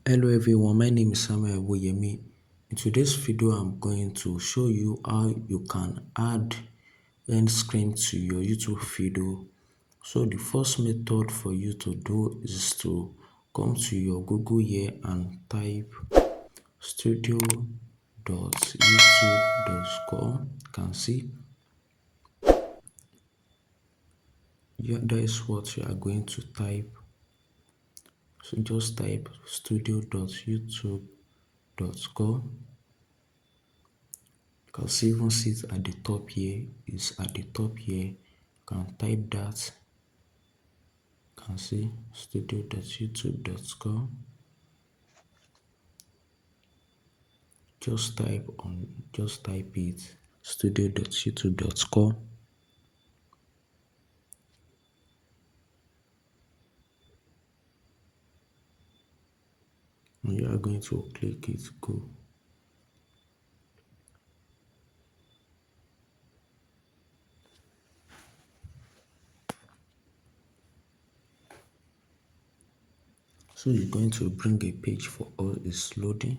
Hello everyone, my name is Samuel Woyemi. In today's video, I'm going to show you how you can add end screen to your YouTube video. So the first method for you to do is to come to your Google here and type studio.youtube.com. You can see, yeah, that is what you are going to type. So just type studio.youtube.com. You can see even see it at the top here, is at the top here. You can type that. You can see studio.youtube.com. Just type it studio.youtube.com, and you are going to click it, go. So you're going to bring a page for all is loading.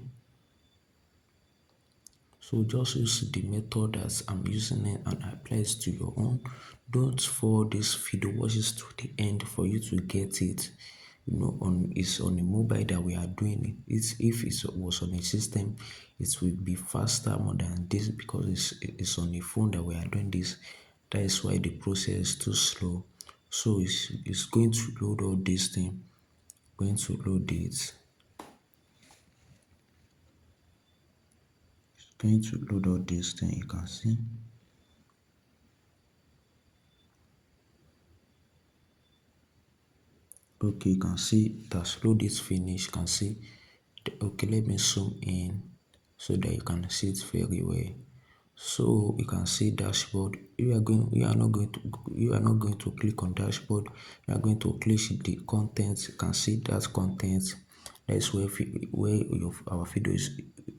So just use the method that I'm using it and apply it to your own. Don't follow this video, watch it to the end for you to get it. You know, it's on a mobile that we are doing it. If it was on a system, it will be faster more than this because it's on a phone that we are doing this. That is why the process is too slow. So it's going to load all this thing, going to load it. Going to load all this thing, you can see. Okay, you can see that load is finished. You can see. Okay, let me zoom in so that you can see it very well. So you can see dashboard. You are not going to click on dashboard. You are going to click the content. You can see that content. That is where our videos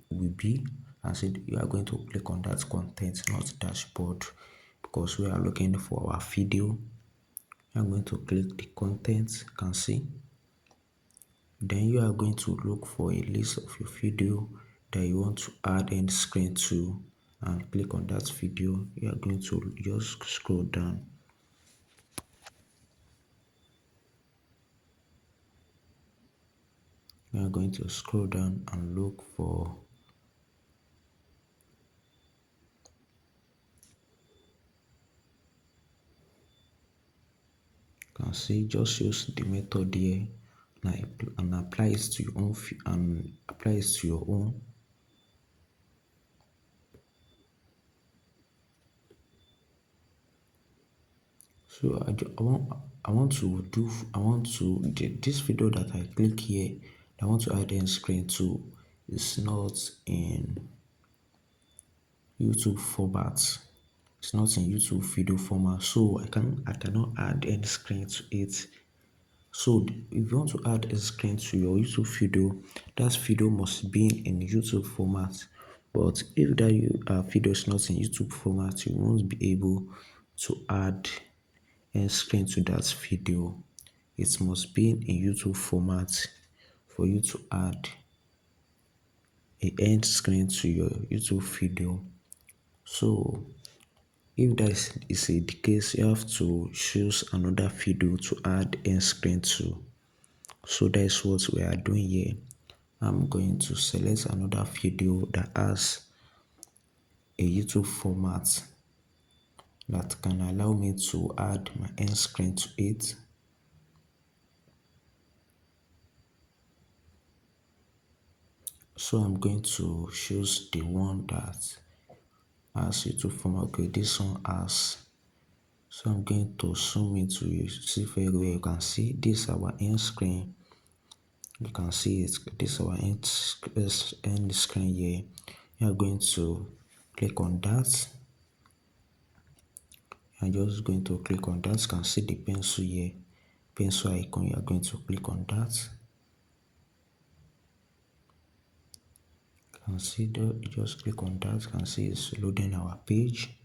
will be. And so you are going to click on that content, not dashboard, because we are looking for our video. I'm going to click the content, you can see. Then you are going to look for a list of your video that you want to add end screen to and click on that video. You are going to just scroll down. You are going to scroll down and look for, you can see, just use the method here and apply it to your own and apply it to your own. So I want to this video that I click here, I want to add end screen to, is not in YouTube format. It's not in YouTube video format, so I cannot add end screen to it. So if you want to add a screen to your YouTube video, that video must be in YouTube format. But if video is not in YouTube format, you won't be able to add a screen to that video. It must be in YouTube format for you to add a end screen to your YouTube video. So if that is the case, you have to choose another video to add end screen to. So that is what we are doing here. I'm going to select another video that has a YouTube format that can allow me to add my end screen to it. So I'm going to choose the one that has YouTube format. Okay, this one has. So I'm going to zoom into you, see very well. You can see this is our end screen. You can see it. This is our end screen here. You are going to click on that. I'm just going to click on that. You can see the pencil here, pencil icon. You are going to click on that. You can see that. You just click on that. You can see it's loading our page.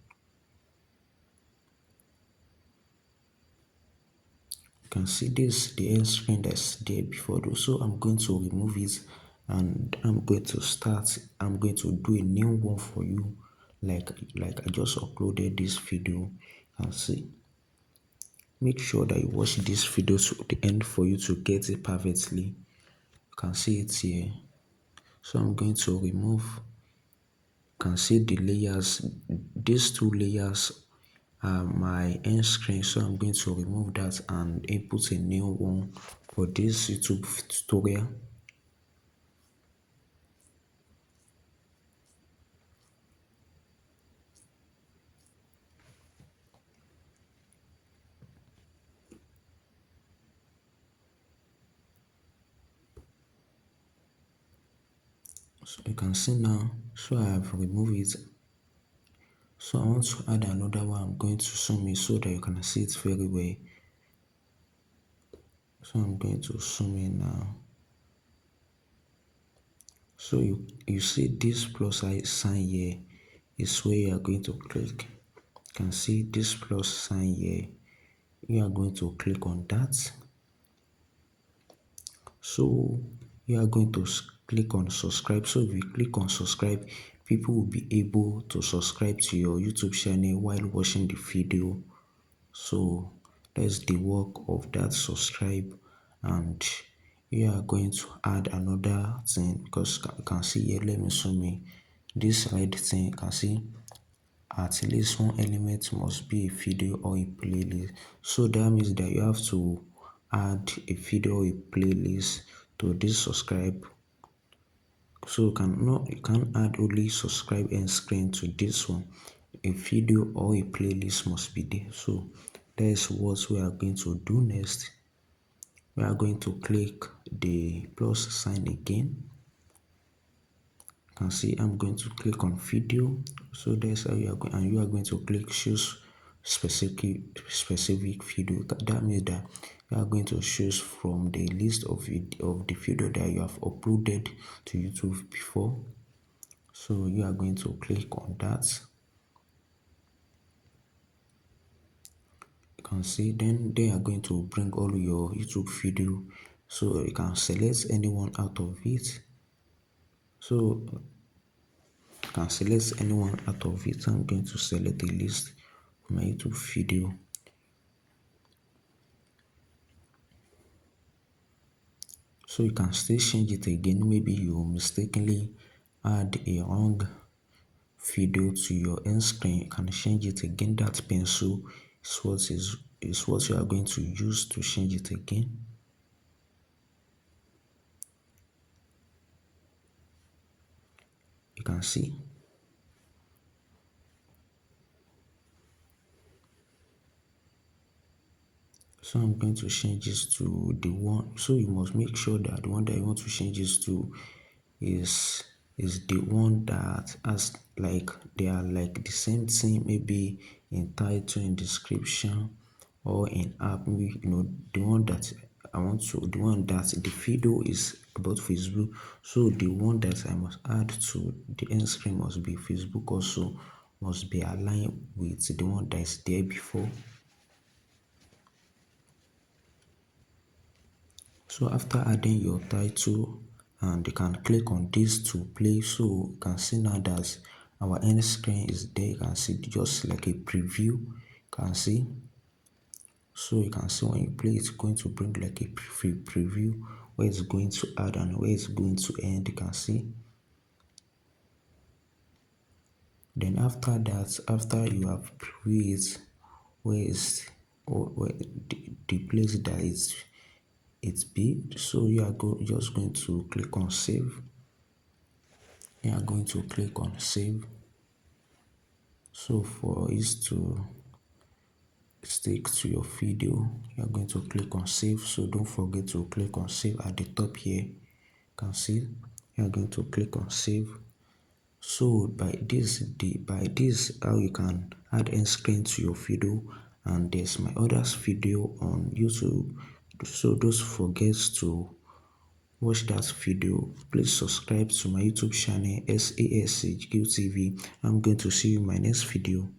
You can see this the end screen that's there before though. So I'm going to remove it and I'm going to do a new one for you like I just uploaded this video and see. Make sure that you watch this video to the end for you to get it perfectly. You can see it here. So I'm going to remove. You can see the layers. These two layers are my end screen. So I'm going to remove that and input a new one for this YouTube tutorial. So you can see now. So I have removed it. So I want to add another one. I'm going to zoom in so that you can see it very well. So I'm going to zoom in now. So you see this plus sign here is where you are going to click. You can see this plus sign here. You are going to click on that. So you are going to click on subscribe. So if you click on subscribe, people will be able to subscribe to your YouTube channel while watching the video. So that's the work of that subscribe. And you are going to add another thing because you can see here, let me show me this red thing. You can see at least one element must be a video or a playlist. So that means that you have to add a video or a playlist to this subscribe. So you can add only subscribe and screen to this one. A video or a playlist must be there. So that is what we are going to do next. We are going to click the plus sign again. You can see I'm going to click on video. So that's how you are going, and you are going to click choose specific video. That means that you are going to choose from the list of the video that you have uploaded to YouTube before. So you are going to click on that. You can see then they are going to bring all your YouTube video. So you can select anyone out of it. So you can select anyone out of it. I'm going to select a list of my YouTube video. So you can still change it again. Maybe you mistakenly add a wrong video to your end screen. You can change it again. That pencil is what you are going to use to change it again. You can see. So I'm going to change this to the one. So you must make sure that the one that you want to change this to is the one that has like they are like the same thing, maybe in title, in description, or in app. Maybe the one that I want to, the one that the video is about Facebook. So the one that I must add to the end screen must be Facebook also, must be aligned with the one that is there before. So after adding your title, and you can click on this to play. So you can see now that our end screen is there. You can see just like a preview. You can see. So you can see when you play, it's going to bring like a preview where it's going to add and where it's going to end. You can see. Then after that, after you have previewed it, where is or where the place that it's be. So you are just going to click on save. You are going to click on save. So for it to stick to your video, you are going to click on save. So don't forget to click on save at the top here. You can see you are going to click on save. So by this how you can add end screen to your video, and there's my others video on YouTube. So don't forget to watch that video. Please subscribe to my YouTube channel SASHQTV. I'm going to see you in my next video.